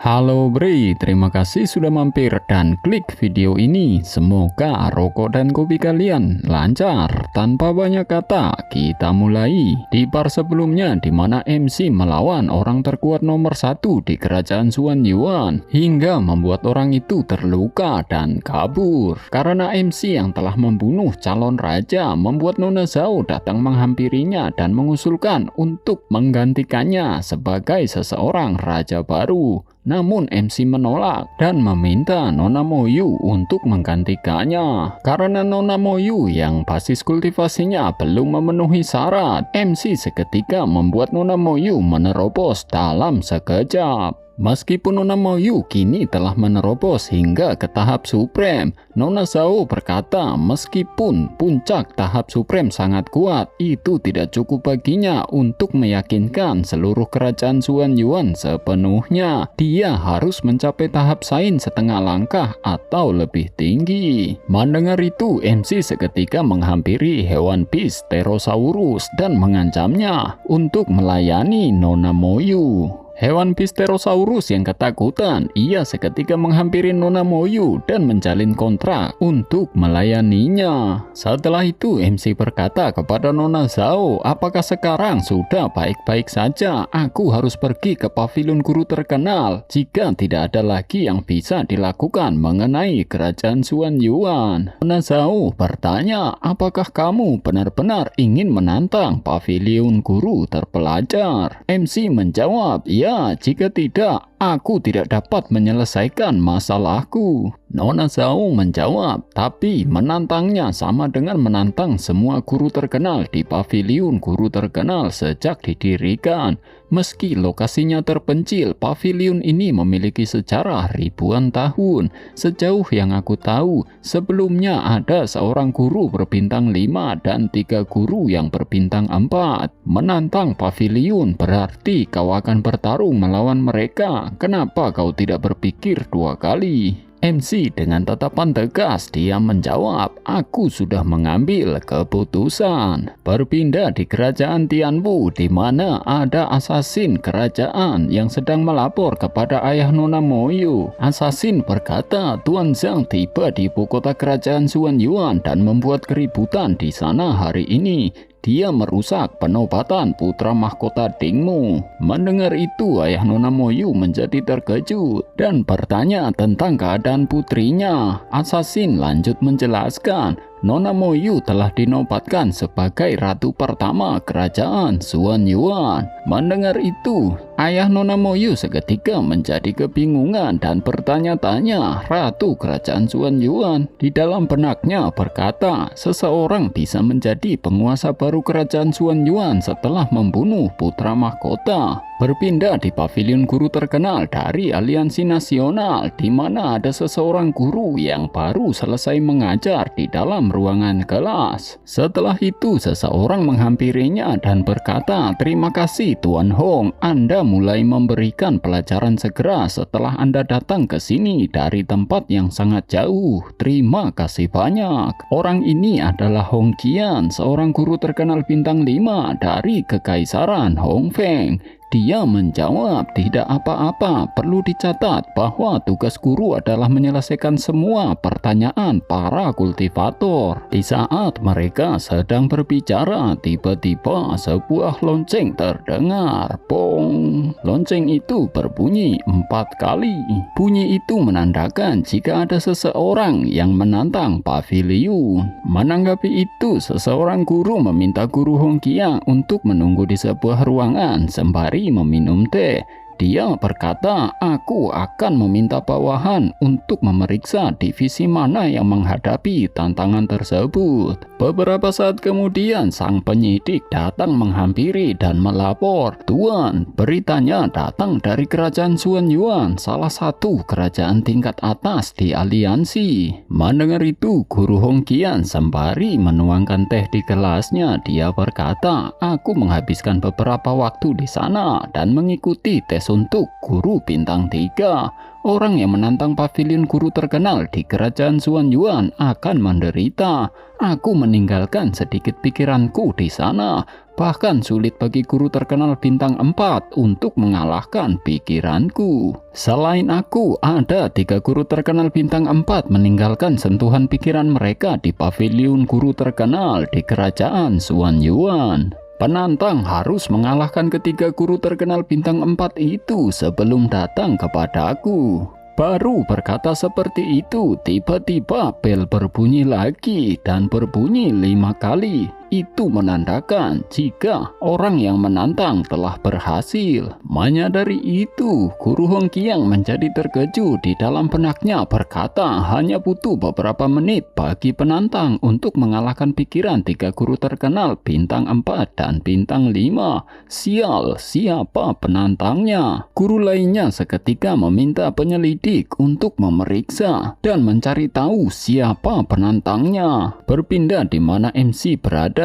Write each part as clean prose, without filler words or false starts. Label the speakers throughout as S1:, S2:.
S1: Halo Bre, terima kasih sudah mampir dan klik video ini. Semoga rokok dan kopi kalian lancar. Tanpa banyak kata, kita mulai. Di part sebelumnya di mana MC melawan orang terkuat nomor 1 di kerajaan Xuan Yuan hingga membuat orang itu terluka dan kabur. Karena MC yang telah membunuh calon raja membuat Nona Zhao datang menghampirinya dan mengusulkan untuk menggantikannya sebagai seseorang raja baru. Namun MC menolak dan meminta Nona Moyu untuk menggantikannya. Karena Nona Moyu yang basis kultivasinya belum memenuhi syarat, MC seketika membuat Nona Moyu menerobos dalam sekejap. Meskipun Nona Moyu kini telah menerobos hingga ke tahap supreme, Nona Zhao berkata meskipun puncak tahap supreme sangat kuat, itu tidak cukup baginya untuk meyakinkan seluruh kerajaan Xuan Yuan sepenuhnya. Dia harus mencapai tahap sains setengah langkah atau lebih tinggi. Mendengar itu, MC seketika menghampiri hewan bis Pterosaurus dan mengancamnya untuk melayani Nona Moyu. Hewan Pterosaurus yang ketakutan, ia seketika menghampiri Nona Moyu dan menjalin kontrak untuk melayaninya. Setelah itu MC berkata kepada Nona Zhao, apakah sekarang sudah baik-baik saja? Aku harus pergi ke pavilion guru terkenal jika tidak ada lagi yang bisa dilakukan mengenai kerajaan Xuan Yuan. Nona Zhao bertanya, apakah kamu benar-benar ingin menantang pavilion guru terpelajar? MC menjawab, ya, jika tidak, aku tidak dapat menyelesaikan masalahku. Nona Zhao menjawab, tapi menantangnya sama dengan menantang semua guru terkenal di pavilion guru terkenal sejak didirikan. Meski lokasinya terpencil, pavilion ini memiliki sejarah ribuan tahun. Sejauh yang aku tahu, sebelumnya ada seorang guru berbintang 5 dan 3 guru yang berbintang 4. Menantang pavilion berarti kau akan bertarung melawan mereka. Kenapa kau tidak berpikir 2 kali? MC dengan tatapan tegas dia menjawab, aku sudah mengambil keputusan. Berpindah di kerajaan Tianwu di mana ada asasin kerajaan yang sedang melapor kepada ayah Nona Moyu. Asasin berkata Tuan Zhang tiba di ibu kota kerajaan Xuan Yuan dan membuat keributan di sana hari ini. Dia merusak penobatan putra mahkota Dingmu. Mendengar itu, ayah Nona Moyu menjadi terkejut dan bertanya tentang keadaan putrinya. Asasin lanjut menjelaskan, Nona Moyu telah dinobatkan sebagai ratu pertama kerajaan Xuan Yuan. Mendengar itu, ayah Nona Moyu seketika menjadi kebingungan dan bertanya-tanya, ratu kerajaan Xuan Yuan di dalam benaknya berkata, seseorang bisa menjadi penguasa baru kerajaan Xuan Yuan setelah membunuh putra mahkota. Berpindah di pavilion guru terkenal dari aliansi nasional di mana ada seseorang guru yang baru selesai mengajar di dalam ruangan kelas. Setelah itu seseorang menghampirinya dan berkata, terima kasih Tuan Hong, Anda mulai memberikan pelajaran segera setelah Anda datang ke sini dari tempat yang sangat jauh. Terima kasih banyak. Orang ini adalah Hong Qian, seorang guru terkenal bintang 5 dari Kekaisaran Hong Feng. Dia menjawab, tidak apa-apa, perlu dicatat bahwa tugas guru adalah menyelesaikan semua pertanyaan para kultivator. Di saat mereka sedang berbicara, tiba-tiba sebuah lonceng terdengar. Pong! Lonceng itu berbunyi 4 kali. Bunyi itu menandakan jika ada seseorang yang menantang pavilion. Menanggapi itu, seseorang guru meminta guru Hongqiang untuk menunggu di sebuah ruangan sembari meminum teh. Dia berkata, aku akan meminta bawahan untuk memeriksa divisi mana yang menghadapi tantangan tersebut. Beberapa saat kemudian sang penyidik datang menghampiri dan melapor, Tuan, beritanya datang dari kerajaan Xuan Yuan, salah satu kerajaan tingkat atas di aliansi. Mendengar itu, guru Hongqian sembari menuangkan teh di gelasnya, dia berkata, aku menghabiskan beberapa waktu di sana dan mengikuti tes untuk guru bintang 3. Orang yang menantang pavilion guru terkenal di kerajaan Xuan Yuan akan menderita. Aku meninggalkan sedikit pikiranku di sana. Bahkan sulit bagi guru terkenal bintang 4 untuk mengalahkan pikiranku. Selain aku, ada 3 guru terkenal bintang 4 meninggalkan sentuhan pikiran mereka di pavilion guru terkenal di kerajaan Xuan Yuan. Penantang harus mengalahkan ketiga guru terkenal bintang 4 itu sebelum datang kepadaku. Baru berkata seperti itu, tiba-tiba bel berbunyi lagi dan berbunyi 5 kali. Itu menandakan jika orang yang menantang telah berhasil. Menyadari itu, Guru Hongqiang menjadi terkejut. Di dalam benaknya berkata hanya butuh beberapa menit bagi penantang untuk mengalahkan pikiran 3 guru terkenal bintang 4 dan bintang 5. Sial, siapa penantangnya? Guru lainnya seketika meminta penyelidik untuk memeriksa dan mencari tahu siapa penantangnya. Berpindah di mana MC berada.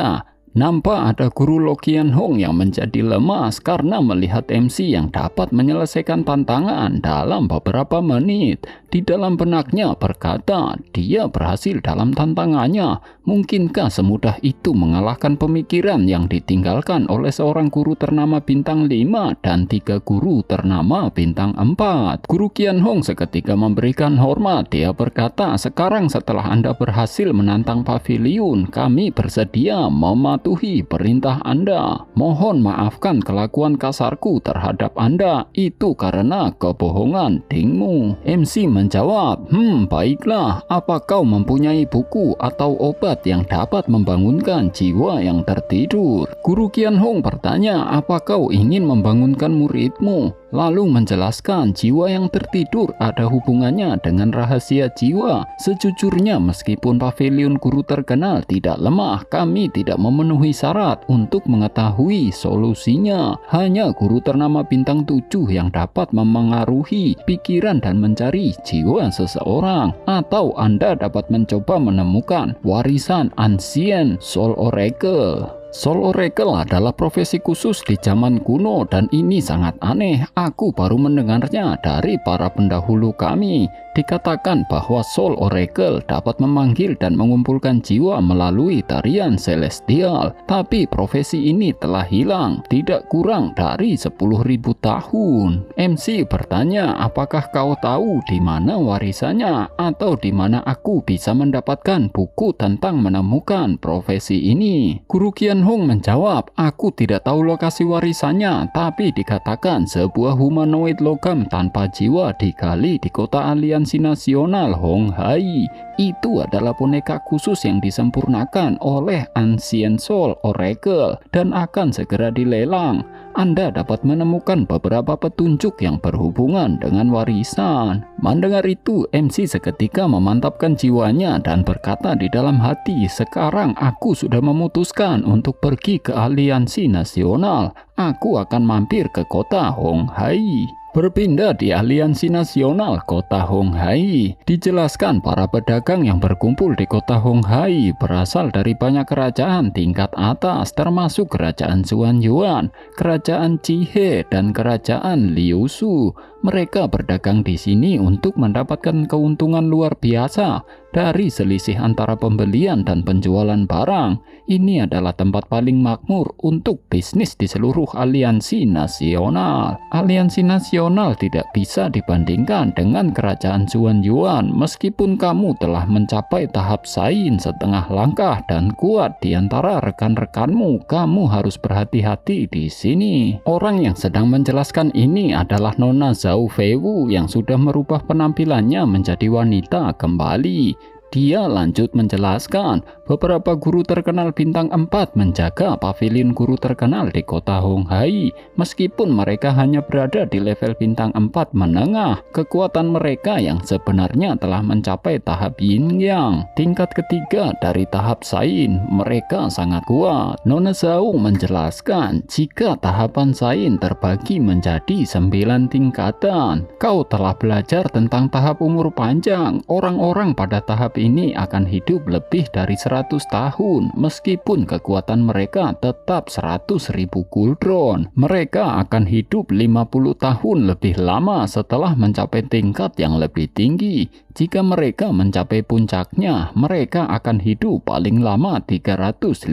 S1: Nampak ada guru Lokian Hong yang menjadi lemas karena melihat MC yang dapat menyelesaikan tantangan dalam beberapa menit. Di dalam benaknya berkata, dia berhasil dalam tantangannya. Mungkinkah semudah itu mengalahkan pemikiran yang ditinggalkan oleh seorang guru ternama bintang 5 dan 3 guru ternama bintang 4? Guru Qian Hong seketika memberikan hormat. Dia berkata, sekarang setelah Anda berhasil menantang pavilion, kami bersedia mematuhi perintah Anda. Mohon maafkan kelakuan kasarku terhadap Anda. Itu karena kebohongan Dingmu. MC menjawab, baiklah, apa kau mempunyai buku atau obat yang dapat membangunkan jiwa yang tertidur? Guru Qian Hong bertanya, apa kau ingin membangunkan muridmu? Lalu menjelaskan jiwa yang tertidur ada hubungannya dengan rahasia jiwa. Sejujurnya meskipun pavilion guru terkenal tidak lemah, kami tidak memenuhi syarat untuk mengetahui solusinya. Hanya guru ternama bintang 7 yang dapat memengaruhi pikiran dan mencari jiwa seseorang. Atau Anda dapat mencoba menemukan warisan Ancient Soul Oracle. Soul Oracle adalah profesi khusus di zaman kuno dan ini sangat aneh. Aku baru mendengarnya dari para pendahulu kami. Dikatakan bahwa Soul Oracle dapat memanggil dan mengumpulkan jiwa melalui tarian celestial. Tapi profesi ini telah hilang tidak kurang dari 10.000 tahun. MC bertanya, apakah kau tahu di mana warisannya atau di mana aku bisa mendapatkan buku tentang menemukan profesi ini? Guru Qian Hong menjawab, aku tidak tahu lokasi warisannya, tapi dikatakan sebuah humanoid logam tanpa jiwa digali di kota aliansi nasional Hong Hai. Itu adalah boneka khusus yang disempurnakan oleh Ancient Soul Oracle dan akan segera dilelang. Anda dapat menemukan beberapa petunjuk yang berhubungan dengan warisan. Mendengar itu, MC seketika memantapkan jiwanya dan berkata di dalam hati, sekarang aku sudah memutuskan untuk pergi ke aliansi nasional. Aku akan mampir ke kota Hong Hai. Berpindah di aliansi nasional kota Hong Hai. Dijelaskan para pedagang yang berkumpul di kota Hong Hai berasal dari banyak kerajaan tingkat atas termasuk kerajaan Xuan Yuan, kerajaan Qihe dan kerajaan Liu Shu. Mereka berdagang di sini untuk mendapatkan keuntungan luar biasa dari selisih antara pembelian dan penjualan barang. Ini adalah tempat paling makmur untuk bisnis di seluruh aliansi nasional. Aliansi nasional tidak bisa dibandingkan dengan kerajaan Xuan Yuan. Meskipun kamu telah mencapai tahap sains setengah langkah dan kuat di antara rekan-rekanmu, kamu harus berhati-hati di sini. Orang yang sedang menjelaskan ini adalah Nona Zhao Feiwu yang sudah merubah penampilannya menjadi wanita kembali. Dia lanjut menjelaskan, beberapa guru terkenal bintang 4 menjaga pavilion guru terkenal di kota Hong Hai. Meskipun mereka hanya berada di level bintang 4 menengah, kekuatan mereka yang sebenarnya telah mencapai tahap yin yang tingkat ketiga dari tahap sain. Mereka sangat kuat. Nona Zhao menjelaskan, jika tahapan sain terbagi menjadi 9 tingkatan. Kau telah belajar tentang tahap umur panjang. Orang-orang pada tahap tahap ini akan hidup lebih dari 100 tahun, meskipun kekuatan mereka tetap 100.000 guldron. Mereka akan hidup 50 tahun lebih lama setelah mencapai tingkat yang lebih tinggi. Jika mereka mencapai puncaknya, mereka akan hidup paling lama 350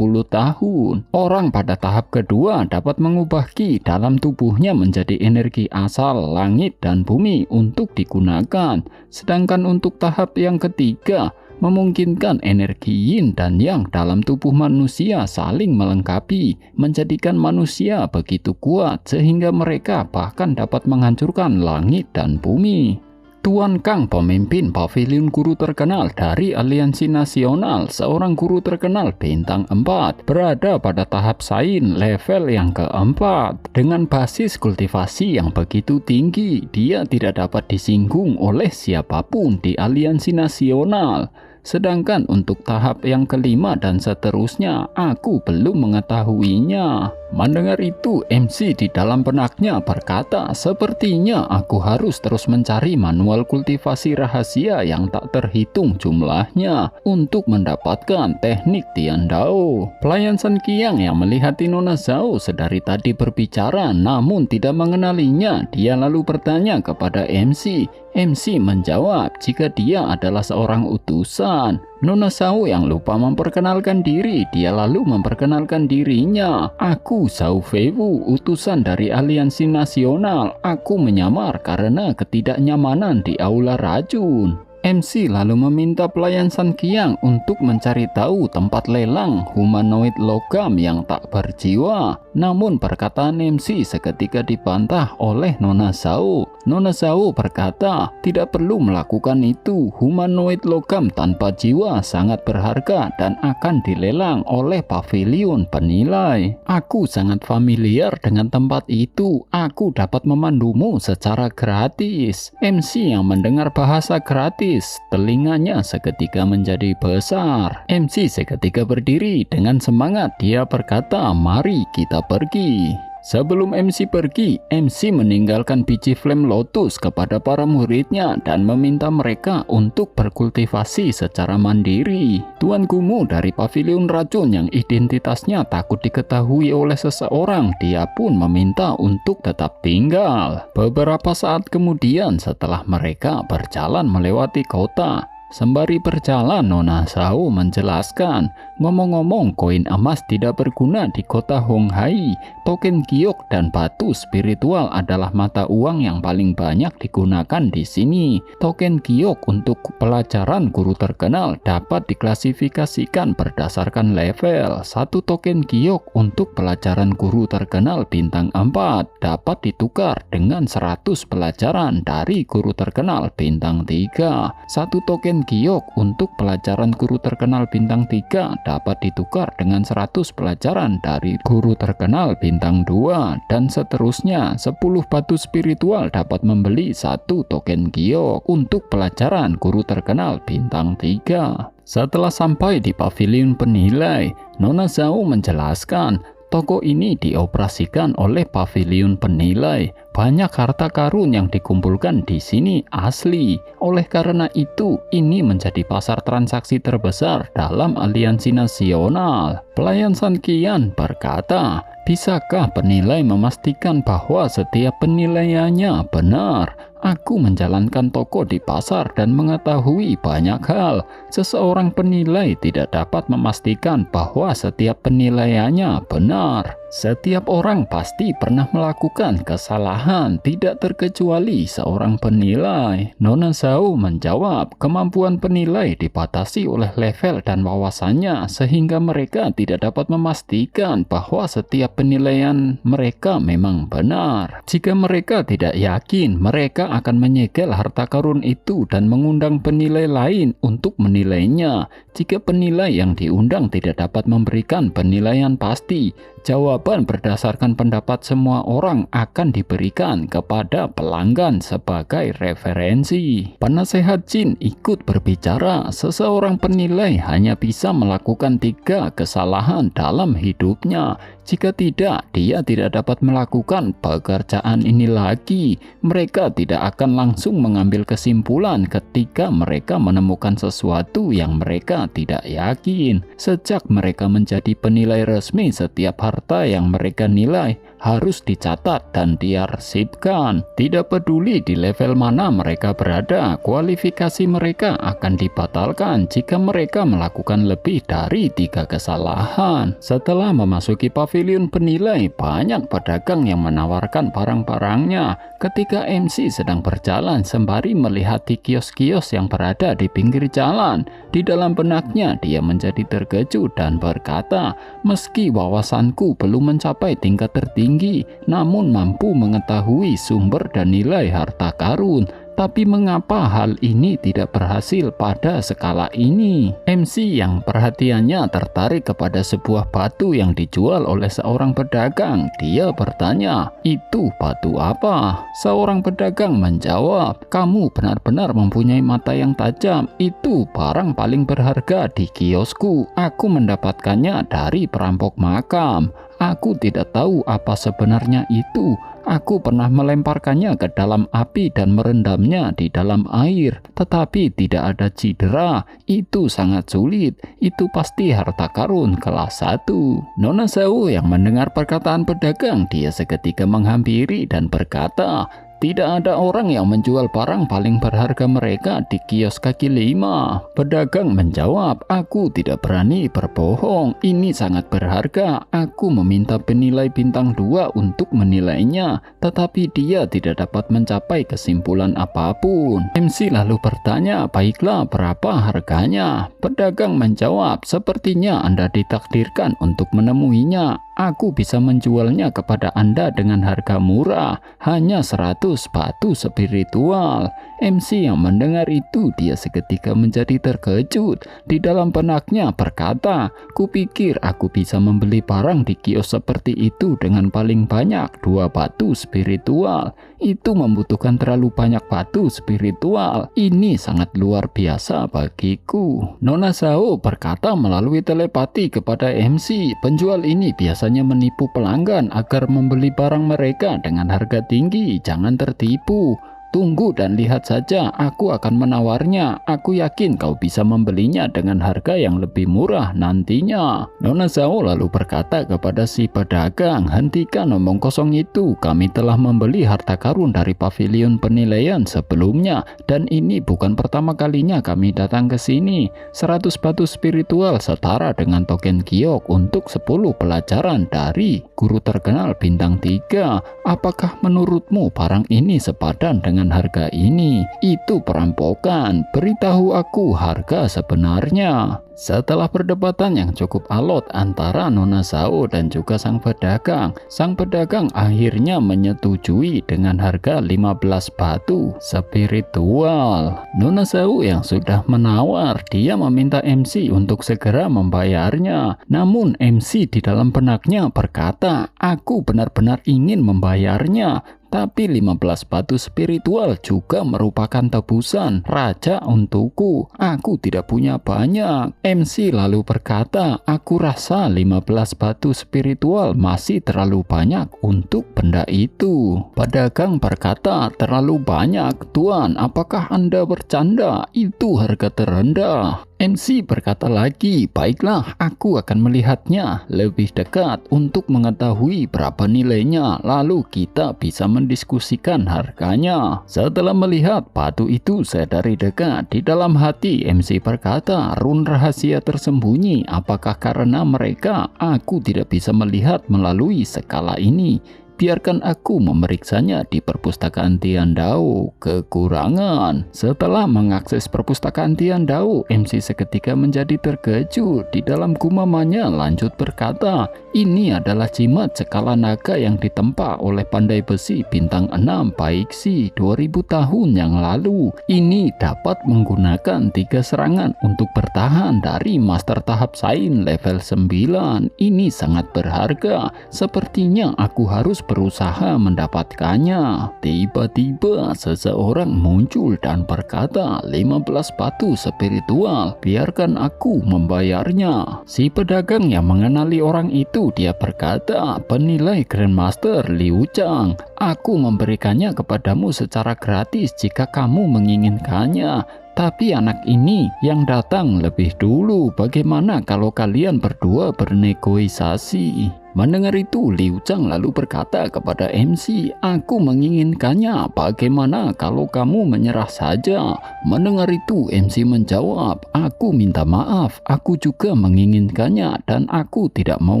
S1: tahun. Orang pada tahap kedua dapat mengubah ki dalam tubuhnya menjadi energi asal langit dan bumi untuk digunakan. Sedangkan untuk tahap yang ketiga, memungkinkan energi yin dan yang dalam tubuh manusia saling melengkapi, menjadikan manusia begitu kuat sehingga mereka bahkan dapat menghancurkan langit dan bumi. Tuan Kang, pemimpin pavilion guru terkenal dari Aliansi Nasional, seorang guru terkenal bintang 4, berada pada tahap sains level yang keempat. Dengan basis kultivasi yang begitu tinggi, dia tidak dapat disinggung oleh siapapun di Aliansi Nasional. Sedangkan untuk tahap yang kelima dan seterusnya, aku belum mengetahuinya. Mendengar itu, MC di dalam benaknya berkata, sepertinya aku harus terus mencari manual kultivasi rahasia yang tak terhitung jumlahnya untuk mendapatkan teknik Tian Dao. Pelayan San Qiang yang melihat Nona Zhao sedari tadi berbicara namun tidak mengenalinya, dia lalu bertanya kepada MC. MC menjawab jika dia adalah seorang utusan. Nona Zhao yang lupa memperkenalkan diri, dia lalu memperkenalkan dirinya. Aku Zhao Feiwu, utusan dari Aliansi Nasional. Aku menyamar karena ketidaknyamanan di aula racun. MC lalu meminta pelayan San Qiang untuk mencari tahu tempat lelang humanoid logam yang tak berjiwa. Namun perkataan MC seketika dibantah oleh Nona Zhao. Nona Zhao berkata, tidak perlu melakukan itu. Humanoid logam tanpa jiwa sangat berharga dan akan dilelang oleh pavilion penilai. Aku sangat familiar dengan tempat itu. Aku dapat memandumu secara gratis. MC yang mendengar bahasa gratis, telinganya seketika menjadi besar. MC seketika berdiri dengan semangat. Dia berkata, mari kita pergi. Sebelum MC pergi, MC meninggalkan biji flame lotus kepada para muridnya dan meminta mereka untuk berkultivasi secara mandiri. Tuan Gumu dari pavilion racun yang identitasnya takut diketahui oleh seseorang, dia pun meminta untuk tetap tinggal. Beberapa saat kemudian setelah mereka berjalan melewati kota, sembari berjalan Nona Zhao menjelaskan, ngomong-ngomong koin emas tidak berguna di kota Honghai. Token giok dan batu spiritual adalah mata uang yang paling banyak digunakan di sini. Token giok untuk pelajaran guru terkenal dapat diklasifikasikan berdasarkan level. Satu token giok untuk pelajaran guru terkenal bintang 4 dapat ditukar dengan 100 pelajaran dari guru terkenal bintang 3. Satu token giok untuk pelajaran guru terkenal bintang 3 dapat ditukar dengan 100 pelajaran dari guru terkenal bintang 2 dan seterusnya. 10 batu spiritual dapat membeli satu token giok untuk pelajaran guru terkenal bintang 3. Setelah sampai di pavilion penilai, Nona Zhao menjelaskan, toko ini dioperasikan oleh pavilion penilai. Banyak harta karun yang dikumpulkan di sini asli. Oleh karena itu, ini menjadi pasar transaksi terbesar dalam Aliansi Nasional. Pelayan San Qiang berkata, bisakah penilai memastikan bahwa setiap penilaiannya benar? Aku menjalankan toko di pasar dan mengetahui banyak hal. Seseorang penilai tidak dapat memastikan bahwa setiap penilaiannya benar. Setiap orang pasti pernah melakukan kesalahan, tidak terkecuali seorang penilai. Nona Zhao menjawab, kemampuan penilai dibatasi oleh level dan wawasannya, sehingga mereka tidak dapat memastikan bahwa setiap penilaian mereka memang benar. Jika mereka tidak yakin, mereka akan menyegel harta karun itu dan mengundang penilai lain untuk menilainya. Jika penilai yang diundang tidak dapat memberikan penilaian pasti, jawaban berdasarkan pendapat semua orang akan diberikan kepada pelanggan sebagai referensi. Penasehat Jin ikut berbicara, seseorang penilai hanya bisa melakukan 3 kesalahan dalam hidupnya. Jika tidak, dia tidak dapat melakukan pekerjaan ini lagi. Mereka tidak akan langsung mengambil kesimpulan ketika mereka menemukan sesuatu yang mereka tidak yakin. Sejak mereka menjadi penilai resmi, setiap harta yang mereka nilai harus dicatat dan diarsipkan. Tidak peduli di level mana mereka berada, kualifikasi mereka akan dibatalkan jika mereka melakukan lebih dari 3 kesalahan. Setelah memasuki pavilion penilai, banyak pedagang yang menawarkan barang-barangnya. Ketika MC sedang berjalan sembari melihat di kios-kios yang berada di pinggir jalan, di dalam benaknya dia menjadi terkejut dan berkata, meski wawasanku belum mencapai tingkat tertinggi, namun mampu mengetahui sumber dan nilai harta karun. Tapi mengapa hal ini tidak berhasil pada skala ini? MC yang perhatiannya tertarik kepada sebuah batu yang dijual oleh seorang pedagang. Dia bertanya, "Itu batu apa?" Seorang pedagang menjawab, "Kamu benar-benar mempunyai mata yang tajam. Itu barang paling berharga di kiosku. Aku mendapatkannya dari perampok makam. Aku tidak tahu apa sebenarnya itu. Aku pernah melemparkannya ke dalam api dan merendamnya di dalam air, tetapi tidak ada cedera. Itu sangat sulit. Itu pasti harta karun kelas 1. Nona Zhao yang mendengar perkataan pedagang, dia seketika menghampiri dan berkata, "Tidak ada orang yang menjual barang paling berharga mereka di kios kaki 5. Pedagang menjawab, "Aku tidak berani berbohong. Ini sangat berharga. Aku meminta penilai bintang 2 untuk menilainya, tetapi dia tidak dapat mencapai kesimpulan apapun." MC lalu bertanya, "Baiklah, berapa harganya?" Pedagang menjawab, "Sepertinya Anda ditakdirkan untuk menemuinya. Aku bisa menjualnya kepada Anda dengan harga murah, hanya 100 batu spiritual." MC yang mendengar itu, dia seketika menjadi terkejut. Di dalam benaknya berkata, "Kupikir aku bisa membeli barang di kios seperti itu dengan paling banyak 2 batu spiritual. Itu membutuhkan terlalu banyak batu spiritual. Ini sangat luar biasa bagiku." Nona Zhao berkata melalui telepati kepada MC, "Penjual ini biasanya menipu pelanggan agar membeli barang mereka dengan harga tinggi. Jangan tertipu. Tunggu dan lihat saja, aku akan menawarnya. Aku yakin kau bisa membelinya dengan harga yang lebih murah nantinya." Nona Zhao lalu berkata kepada si pedagang, "Hentikan omong kosong itu. Kami telah membeli harta karun dari pavilion penilaian sebelumnya, dan ini bukan pertama kalinya kami datang ke sini. 100 batu spiritual setara dengan token giok untuk 10 pelajaran dari guru terkenal bintang 3. Apakah menurutmu barang ini sepadan dengan harga ini? Itu perampokan. Beritahu aku harga sebenarnya." Setelah perdebatan yang cukup alot antara Nona Zhao dan juga sang pedagang akhirnya menyetujui dengan harga 15 batu spiritual. Nona Zhao yang sudah menawar, dia meminta MC untuk segera membayarnya. Namun MC di dalam benaknya berkata, "Aku benar-benar ingin membayarnya, tapi 15 batu spiritual juga merupakan tebusan raja untukku. Aku tidak punya banyak." MC lalu berkata, "Aku rasa 15 batu spiritual masih terlalu banyak untuk benda itu." Pedagang berkata, "Terlalu banyak, Tuan. Apakah Anda bercanda? Itu harga terendah." MC berkata lagi, "Baiklah, aku akan melihatnya lebih dekat untuk mengetahui berapa nilainya, lalu kita bisa mendiskusikan harganya." Setelah melihat batu itu sedari dekat, di dalam hati MC berkata, "Run rahasia tersembunyi. Apakah karena mereka aku tidak bisa melihat melalui skala ini? Biarkan aku memeriksanya di perpustakaan Tian Dao." Kekurangan. Setelah mengakses perpustakaan Tian Dao, MC seketika menjadi terkejut. Di dalam gumamannya lanjut berkata, "Ini adalah jimat skala naga yang ditempa oleh pandai besi bintang 6 Paixi 2000 tahun yang lalu. Ini dapat menggunakan 3 serangan untuk bertahan dari master tahap Sain level 9. Ini sangat berharga. Sepertinya aku harus terus berusaha mendapatkannya. Tiba-tiba seseorang muncul dan berkata, 15 batu spiritual, biarkan aku membayarnya. Si pedagang yang mengenali orang itu, dia berkata, penilai Grandmaster Liu Chang, aku memberikannya kepadamu secara gratis jika kamu menginginkannya. Tapi anak ini yang datang lebih dulu. Bagaimana kalau kalian berdua bernegosiasi? Mendengar itu, Liu Chang lalu berkata kepada MC, aku menginginkannya, bagaimana kalau kamu menyerah saja? Mendengar itu, MC menjawab, aku minta maaf, aku juga menginginkannya dan aku tidak mau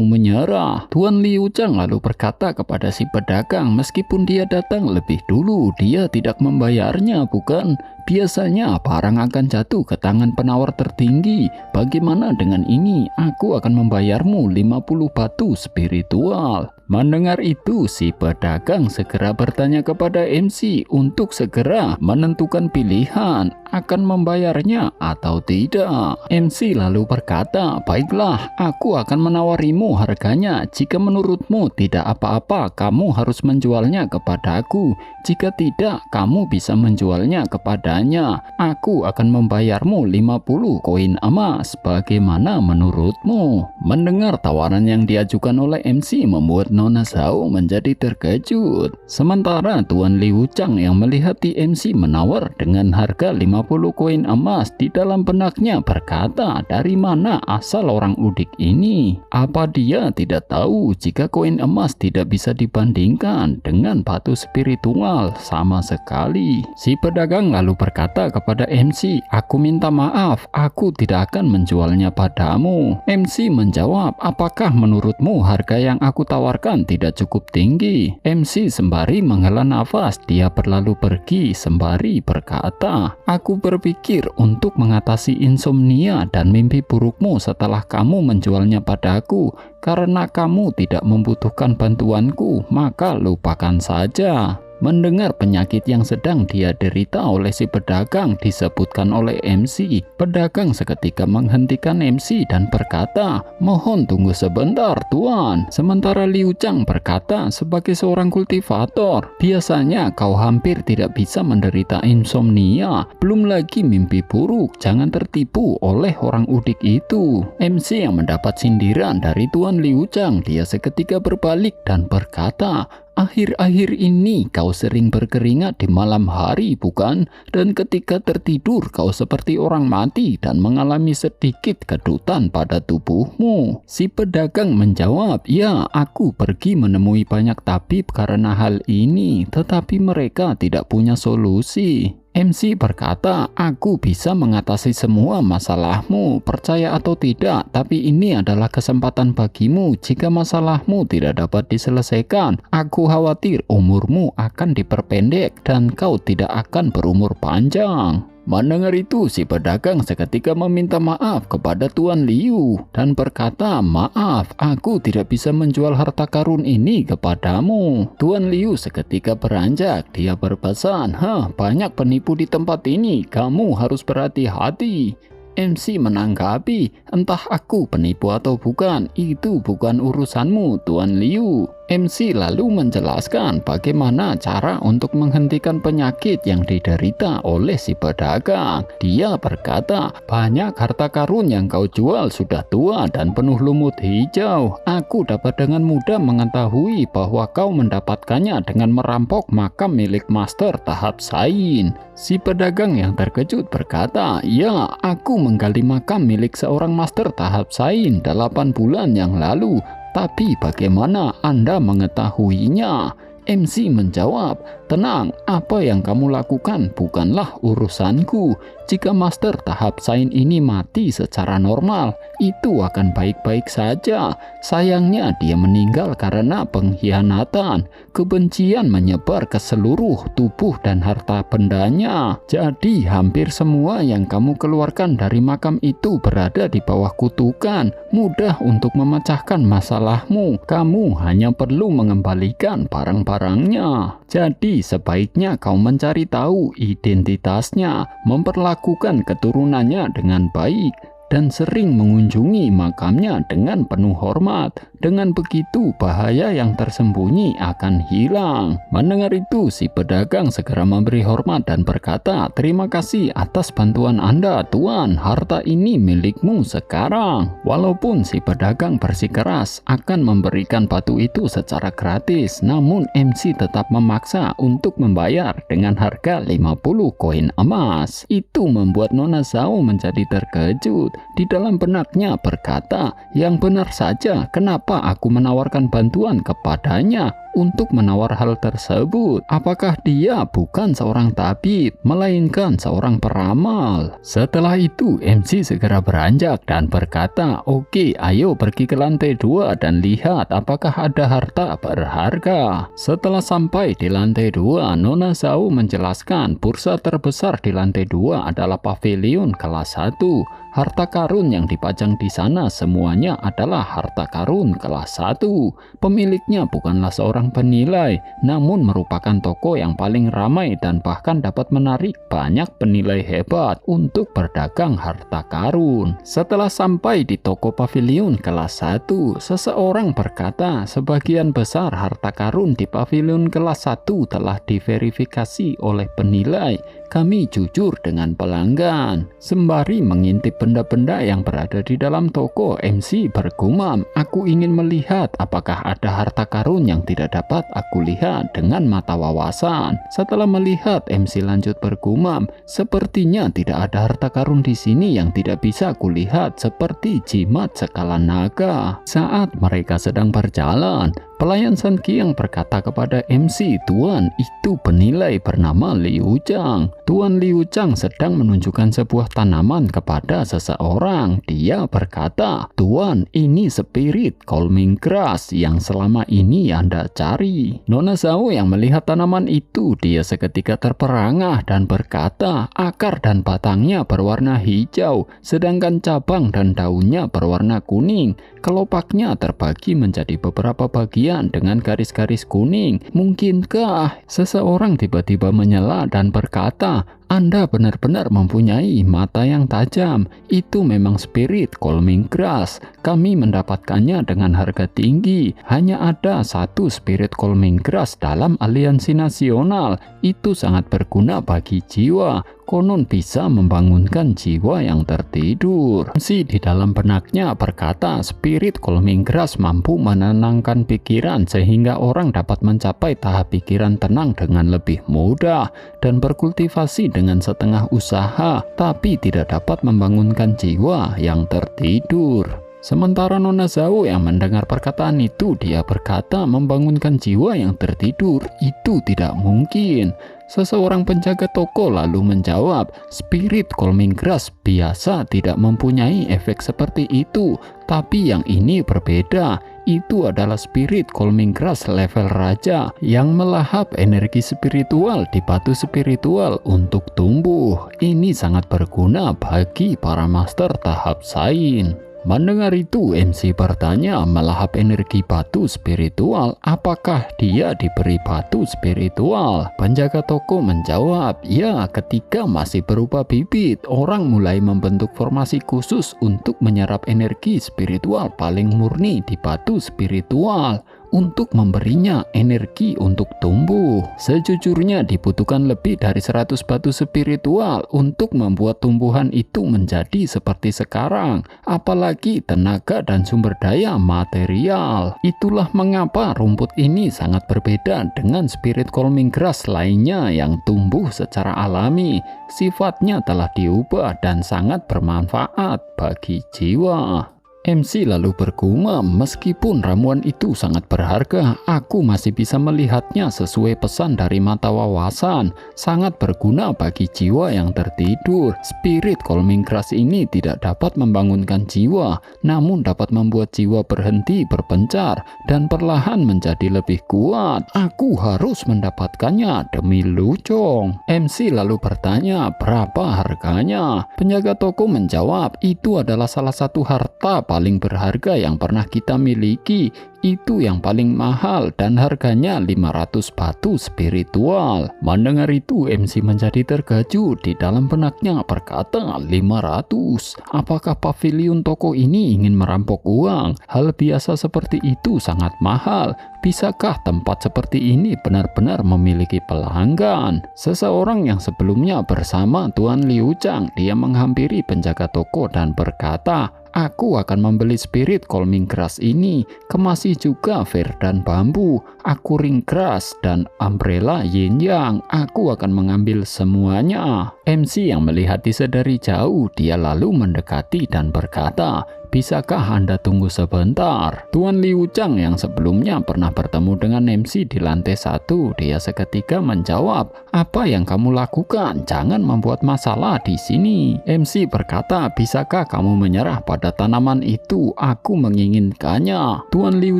S1: menyerah. Tuan Liu Chang lalu berkata kepada si pedagang, meskipun dia datang lebih dulu, dia tidak membayarnya, bukan? Biasanya barang akan jatuh ke tangan penawar tertinggi. Bagaimana dengan ini? Aku akan membayarmu 50 batu spiritual. Mendengar itu, si pedagang segera bertanya kepada MC untuk segera menentukan pilihan akan membayarnya atau tidak. MC lalu berkata, baiklah, aku akan menawarimu harganya. Jika menurutmu tidak apa-apa, kamu harus menjualnya kepadaku. Jika tidak, kamu bisa menjualnya kepadanya. Aku akan membayarmu 50 koin emas. Bagaimana menurutmu? Mendengar tawaran yang diajukan oleh MC membuat Nona Zhao menjadi terkejut. Sementara Tuan Liu Chang yang melihat MC menawar dengan harga 50 koin emas, di dalam benaknya berkata, dari mana asal orang udik ini? Apa dia tidak tahu jika koin emas tidak bisa dibandingkan dengan batu spiritual sama sekali? Si pedagang lalu berkata kepada MC, aku minta maaf, aku tidak akan menjualnya padamu. MC menjawab, apakah menurutmu harga yang aku tawarkan tidak cukup tinggi? MC sembari menghela nafas, dia berlalu pergi sembari berkata, aku berpikir untuk mengatasi insomnia dan mimpi burukmu setelah kamu menjualnya padaku. Karena kamu tidak membutuhkan bantuanku, maka lupakan saja. Mendengar penyakit yang sedang dia derita oleh si pedagang disebutkan oleh MC, pedagang seketika menghentikan MC dan berkata, mohon tunggu sebentar tuan. Sementara Liu Chang berkata, sebagai seorang kultivator, biasanya kau hampir tidak bisa menderita insomnia, belum lagi mimpi buruk. Jangan tertipu oleh orang udik itu. MC yang mendapat sindiran dari Tuan Liu Chang, dia seketika berbalik dan berkata, akhir-akhir ini kau sering berkeringat di malam hari, bukan? Dan ketika tertidur kau seperti orang mati dan mengalami sedikit kedutan pada tubuhmu. Si pedagang menjawab, ya, aku pergi menemui banyak tabib karena hal ini, tetapi mereka tidak punya solusi. MC berkata, aku bisa mengatasi semua masalahmu, percaya atau tidak, tapi ini adalah kesempatan bagimu. Jika masalahmu tidak dapat diselesaikan, aku khawatir umurmu akan diperpendek dan kau tidak akan berumur panjang. Mendengar itu, si pedagang seketika meminta maaf kepada Tuan Liu dan berkata, maaf, aku tidak bisa menjual harta karun ini kepadamu. Tuan Liu seketika beranjak, dia berpesan, banyak penipu di tempat ini, kamu harus berhati-hati. MC menanggapi, entah aku penipu atau bukan, itu bukan urusanmu Tuan Liu. MC lalu menjelaskan bagaimana cara untuk menghentikan penyakit yang diderita oleh si pedagang. Dia berkata, banyak harta karun yang kau jual sudah tua dan penuh lumut hijau. Aku dapat dengan mudah mengetahui bahwa kau mendapatkannya dengan merampok makam milik Master Tahap Sain. Si pedagang yang terkejut berkata, ya, aku menggali makam milik seorang Master Tahap Sain 8 bulan yang lalu. Tapi bagaimana Anda mengetahuinya? MC menjawab, tenang, apa yang kamu lakukan bukanlah urusanku. Jika Master Tahap Sain ini mati secara normal, itu akan baik-baik saja. Sayangnya dia meninggal karena pengkhianatan. Kebencian menyebar ke seluruh tubuh dan harta bendanya. Jadi hampir semua yang kamu keluarkan dari makam itu berada di bawah kutukan. Mudah untuk memecahkan masalahmu. Kamu hanya perlu mengembalikan barang-barangnya. Jadi sebaiknya kau mencari tahu identitasnya, memperlakukan keturunannya dengan baik, dan sering mengunjungi makamnya dengan penuh hormat. Dengan begitu, bahaya yang tersembunyi akan hilang. Mendengar itu, si pedagang segera memberi hormat dan berkata, "Terima kasih atas bantuan Anda, Tuan. Harta ini milikmu sekarang." Walaupun si pedagang bersikeras akan memberikan batu itu secara gratis, namun MC tetap memaksa untuk membayar dengan harga 50 koin emas. Itu membuat Nona Zhao menjadi terkejut. Di dalam benaknya berkata, "Yang benar saja, kenapa aku menawarkan bantuan kepadanya untuk menawar hal tersebut? Apakah dia bukan seorang tabib, melainkan seorang peramal?" Setelah itu MC segera beranjak dan berkata, "Oke, ayo pergi ke lantai 2 dan lihat apakah ada harta berharga." Setelah sampai di lantai 2, Nona Zhao menjelaskan bursa terbesar di lantai 2 adalah pavilion kelas 1. Harta karun yang dipajang di sana semuanya adalah harta karun kelas 1. Pemiliknya bukanlah seorang penilai, namun merupakan toko yang paling ramai dan bahkan dapat menarik banyak penilai hebat untuk berdagang harta karun. Setelah sampai di toko pavilion kelas 1, seseorang berkata, "Sebagian besar harta karun di pavilion kelas 1 telah diverifikasi oleh penilai. Kami jujur dengan pelanggan." Sembari mengintip benda-benda yang berada di dalam toko, MC bergumam, "Aku ingin melihat apakah ada harta karun yang tidak dapat aku lihat dengan mata wawasan." Setelah melihat, MC lanjut bergumam, "Sepertinya tidak ada harta karun di sini yang tidak bisa kulihat, seperti jimat skala naga." Saat mereka sedang berjalan, pelayan San Qiang berkata kepada MC, "Tuan, itu penilai bernama Liu Chang." Tuan Liu Chang sedang menunjukkan sebuah tanaman kepada seseorang. Dia berkata, "Tuan, ini spirit calming grass yang selama ini Anda cari." Nona Zhao yang melihat tanaman itu, dia seketika terperangah dan berkata, "Akar dan batangnya berwarna hijau, sedangkan cabang dan daunnya berwarna kuning. Kelopaknya terbagi menjadi beberapa bagian dengan garis-garis kuning. Mungkinkah?" Seseorang tiba-tiba menyela dan berkata, "Anda benar-benar mempunyai mata yang tajam. Itu memang spirit calming grass. Kami mendapatkannya dengan harga tinggi. Hanya ada satu spirit calming grass dalam aliansi nasional. Itu sangat berguna bagi jiwa. Konon bisa membangunkan jiwa yang tertidur." Si di dalam benaknya berkata, spirit calming grass mampu menenangkan pikiran sehingga orang dapat mencapai tahap pikiran tenang dengan lebih mudah dan berkultivasi dengan setengah usaha, tapi tidak dapat membangunkan jiwa yang tertidur. Sementara Nona Zhao yang mendengar perkataan itu, dia berkata, "Membangunkan jiwa yang tertidur itu tidak mungkin." Seseorang penjaga toko lalu menjawab, "Spirit calming grass biasa tidak mempunyai efek seperti itu, tapi yang ini berbeda. Itu adalah spirit calming grass level raja yang melahap energi spiritual di batu spiritual untuk tumbuh. Ini sangat berguna bagi para master tahap sains." Mendengar itu, MC bertanya, "Melahap energi batu spiritual, apakah dia diberi batu spiritual?" Penjaga toko menjawab, "Ya, ketika masih berupa bibit, orang mulai membentuk formasi khusus untuk menyerap energi spiritual paling murni di batu spiritual untuk memberinya energi untuk tumbuh. Sejujurnya dibutuhkan lebih dari 100 batu spiritual untuk membuat tumbuhan itu menjadi seperti sekarang, apalagi tenaga dan sumber daya material. Itulah mengapa rumput ini sangat berbeda dengan spirit calming grass lainnya yang tumbuh secara alami. Sifatnya telah diubah dan sangat bermanfaat bagi jiwa." MC lalu bergumam, "Meskipun ramuan itu sangat berharga, aku masih bisa melihatnya sesuai pesan dari mata wawasan. Sangat berguna bagi jiwa yang tertidur. Spirit calming grass ini tidak dapat membangunkan jiwa, namun dapat membuat jiwa berhenti berpencar dan perlahan menjadi lebih kuat. Aku harus mendapatkannya demi Lu Chong." MC lalu bertanya, "Berapa harganya?" Penjaga toko menjawab, "Itu adalah salah satu harta paling berharga yang pernah kita miliki. Itu yang paling mahal dan harganya 500 batu spiritual. Mendengar itu MC menjadi terkejut. Di dalam benaknya berkata, 500? Apakah pavilion toko ini ingin merampok uang? Hal biasa seperti itu sangat mahal. Bisakah tempat seperti ini benar-benar memiliki pelanggan? Seseorang yang sebelumnya bersama Tuan Liu Chang, dia menghampiri penjaga toko dan berkata, aku akan membeli spirit calming grass ini, kemasi juga fir dan bambu, aku ring grass dan umbrella yin yang, aku akan mengambil semuanya. MC yang melihat disadari jauh, dia lalu mendekati dan berkata, bisakah Anda tunggu sebentar? Tuan Liu Chang yang sebelumnya pernah bertemu dengan MC di lantai 1, dia seketika menjawab, apa yang kamu lakukan? Jangan membuat masalah di sini. MC berkata, bisakah kamu menyerah pada tanaman itu? Aku menginginkannya. Tuan Liu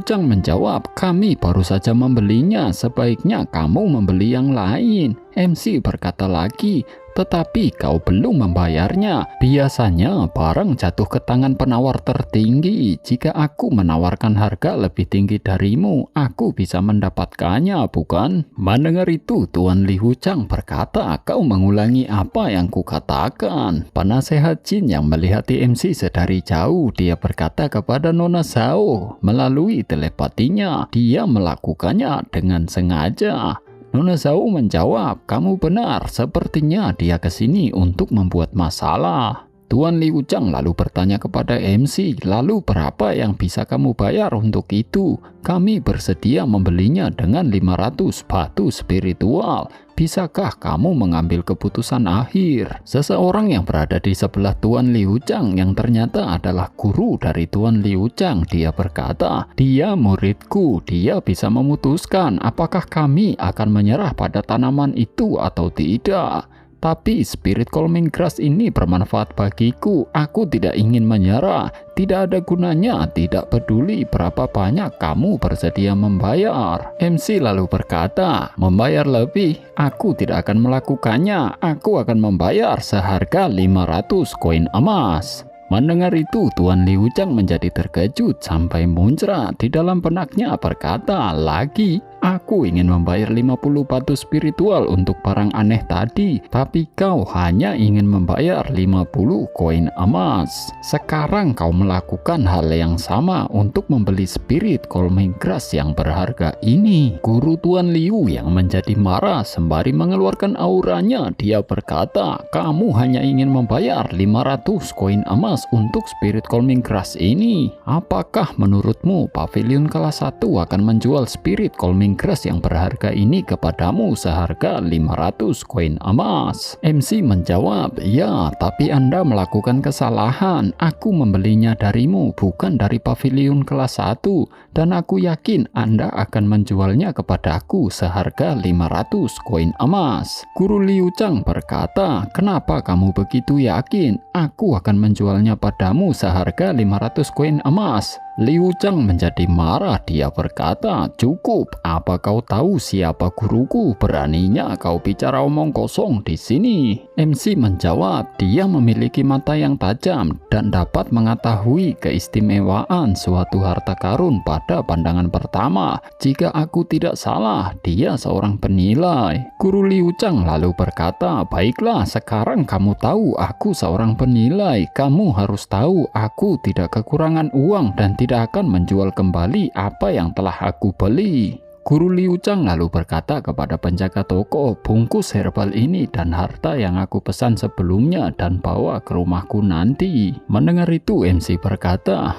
S1: Chang menjawab, kami baru saja membelinya, sebaiknya kamu membeli yang lain. MC berkata lagi, tetapi kau belum membayarnya. Biasanya barang jatuh ke tangan penawar tertinggi. Jika aku menawarkan harga lebih tinggi darimu, aku bisa mendapatkannya, bukan? Mendengar itu, Tuan Liu Chang berkata, kau mengulangi apa yang kukatakan. Penasehat jin yang melihat MC sedari jauh, dia berkata kepada Nona Zhao melalui telepatinya, dia melakukannya dengan sengaja. Nona Zhao menjawab, kamu benar, sepertinya dia kesini untuk membuat masalah. Tuan Liu Chang lalu bertanya kepada MC, lalu berapa yang bisa kamu bayar untuk itu? Kami bersedia membelinya dengan 500 batu spiritual. Bisakah kamu mengambil keputusan akhir? Seseorang yang berada di sebelah Tuan Liu Chang yang ternyata adalah guru dari Tuan Liu Chang, dia berkata, dia muridku, dia bisa memutuskan apakah kami akan menyerah pada tanaman itu atau tidak. Tapi spirit calming grass ini bermanfaat bagiku. Aku tidak ingin menyerah. Tidak ada gunanya, tidak peduli berapa banyak kamu bersedia membayar. MC lalu berkata, membayar lebih? Aku tidak akan melakukannya. Aku akan membayar seharga 500 koin emas. Mendengar itu, Tuan Liu Chang menjadi terkejut sampai muncrat. Di dalam benaknya berkata lagi, aku ingin membayar 50 batu spiritual untuk barang aneh tadi, tapi kau hanya ingin membayar 50 koin emas. Sekarang kau melakukan hal yang sama untuk membeli spirit calming grass yang berharga ini. Guru Tuan Liu yang menjadi marah sembari mengeluarkan auranya, dia berkata, kamu hanya ingin membayar 500 koin emas untuk spirit calming grass ini. Apakah menurutmu pavilion kelas 1 akan menjual spirit calming grass yang berharga ini kepadamu seharga 500 koin emas? MC menjawab, ya, tapi Anda melakukan kesalahan. Aku membelinya darimu, bukan dari pavilion kelas 1, dan aku yakin Anda akan menjualnya kepadaku seharga 500 koin emas. Guru Liu Chang berkata, kenapa kamu begitu yakin? Aku akan menjualnya padamu seharga 500 koin emas. Liu Chang menjadi marah, dia berkata, cukup, apa kau tahu siapa guruku? Beraninya kau bicara omong kosong di sini. MC menjawab, dia memiliki mata yang tajam dan dapat mengetahui keistimewaan suatu harta karun pada pandangan pertama. Jika aku tidak salah, dia seorang penilai. Guru Liu Chang lalu berkata, baiklah, sekarang kamu tahu aku seorang penilai. Kamu harus tahu aku tidak kekurangan uang dan tidak akan menjual kembali apa yang telah aku beli. Guru Liu Chang lalu berkata kepada penjaga toko, bungkus herbal ini dan harta yang aku pesan sebelumnya dan bawa ke rumahku nanti. Mendengar itu MC berkata,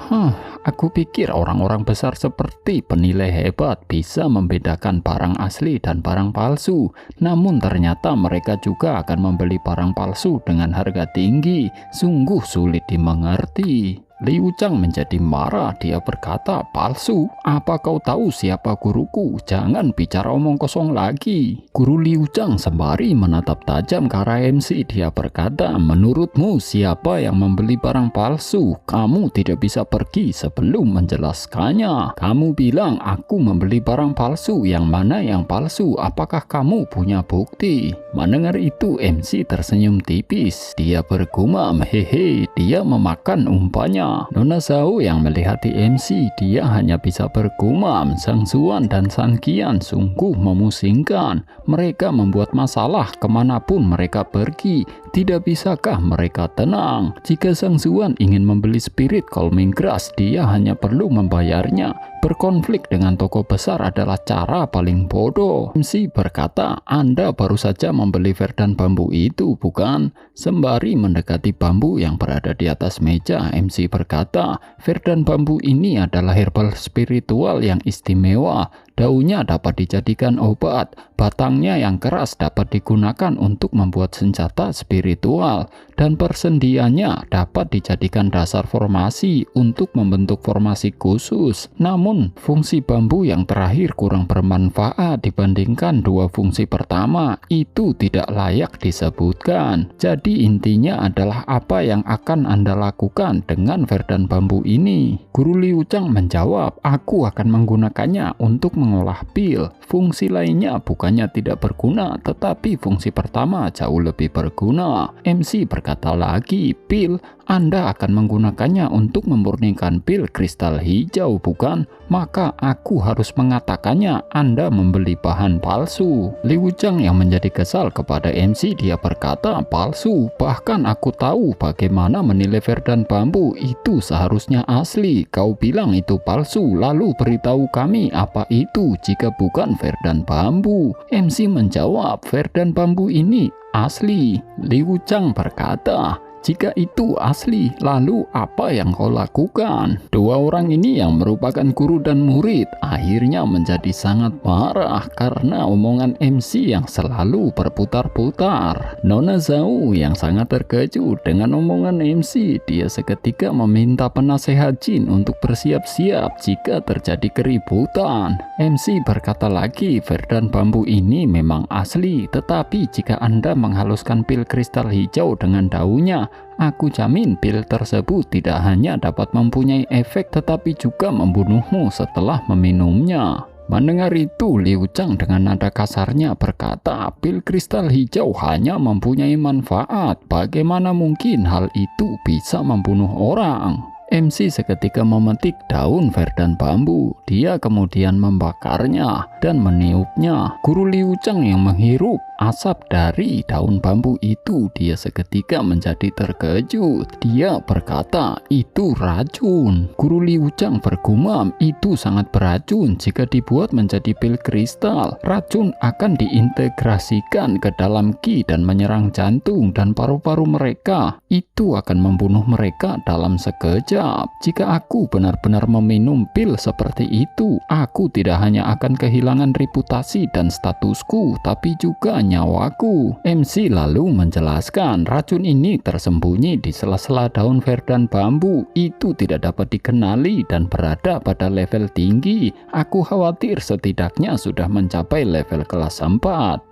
S1: aku pikir orang-orang besar seperti penilai hebat bisa membedakan barang asli dan barang palsu. Namun ternyata mereka juga akan membeli barang palsu dengan harga tinggi. Sungguh sulit dimengerti. Liu Chang menjadi marah, dia berkata, palsu? Apa kau tahu siapa guruku? Jangan bicara omong kosong lagi. Guru Liu Chang sembari menatap tajam ke arah MC, dia berkata, menurutmu siapa yang membeli barang palsu? Kamu tidak bisa pergi sebelum menjelaskannya. Kamu bilang aku membeli barang palsu, yang mana yang palsu? Apakah kamu punya bukti? Mendengar itu MC tersenyum tipis, dia bergumam, hehe, dia memakan umpannya. bertanya. Nona Zhao yang melihati MC, dia hanya bisa bergumam. Sang Zuan dan San Qian sungguh memusingkan. Mereka membuat masalah kemanapun mereka pergi. Tidak bisakah mereka tenang? Jika Sang Zuan ingin membeli spirit calming grass, dia hanya perlu membayarnya. Berkonflik dengan toko besar adalah cara paling bodoh. MC berkata, Anda baru saja membeli Verdan bambu itu, bukan? Sembari mendekati bambu yang berada di atas meja, MC berkata, Verdan bambu ini adalah herbal spiritual yang istimewa. Daunnya dapat dijadikan obat, batangnya yang keras dapat digunakan untuk membuat senjata spiritual, dan persendiannya dapat dijadikan dasar formasi untuk membentuk formasi khusus. Namun, fungsi bambu yang terakhir kurang bermanfaat dibandingkan dua fungsi pertama, itu tidak layak disebutkan. Jadi intinya adalah apa yang akan Anda lakukan dengan Verdan bambu ini? Guru Liu Chang menjawab, aku akan menggunakannya untuk mengolah pil. Fungsi lainnya bukannya tidak berguna, tetapi fungsi pertama jauh lebih berguna. MC berkata lagi, pil, Anda akan menggunakannya untuk memurnikan pil kristal hijau, bukan? Maka aku harus mengatakannya, Anda membeli bahan palsu. Liu Chang yang menjadi kesal kepada MC, dia berkata, palsu, bahkan aku tahu bagaimana menilai Verdan bambu, itu seharusnya asli. Kau bilang itu palsu, lalu beritahu kami apa itu jika bukan Verdan bambu. MC menjawab, Verdan bambu ini asli. Liu Chang berkata, jika itu asli, lalu apa yang kau lakukan? Dua orang ini yang merupakan guru dan murid akhirnya menjadi sangat marah karena omongan MC yang selalu berputar-putar. Nona Zhao yang sangat terkejut dengan omongan MC, dia seketika meminta penasehat jin untuk bersiap-siap jika terjadi keributan. MC berkata lagi, Verdan bambu ini memang asli, tetapi jika Anda menghaluskan pil kristal hijau dengan daunnya, aku jamin pil tersebut tidak hanya dapat mempunyai efek tetapi juga membunuhmu setelah meminumnya. Mendengar itu, Liu Chang dengan nada kasarnya berkata, pil kristal hijau hanya mempunyai manfaat. Bagaimana mungkin hal itu bisa membunuh orang? MC seketika memetik daun Verdan bambu. Dia kemudian membakarnya dan meniupnya. Guru Liu Chang yang menghirup asap dari daun bambu itu, dia seketika menjadi terkejut. Dia berkata, itu racun. Guru Liu Chang bergumam, itu sangat beracun. Jika dibuat menjadi pil kristal, racun akan diintegrasikan ke dalam ki dan menyerang jantung dan paru-paru mereka. Itu akan membunuh mereka dalam sekejap. Jika aku benar-benar meminum pil seperti itu, aku tidak hanya akan kehilangan reputasi dan statusku, tapi juga nyawaku. MC lalu menjelaskan, racun ini tersembunyi di sela-sela daun Verdan bambu. Itu tidak dapat dikenali dan berada pada level tinggi. Aku khawatir setidaknya sudah mencapai level kelas 4.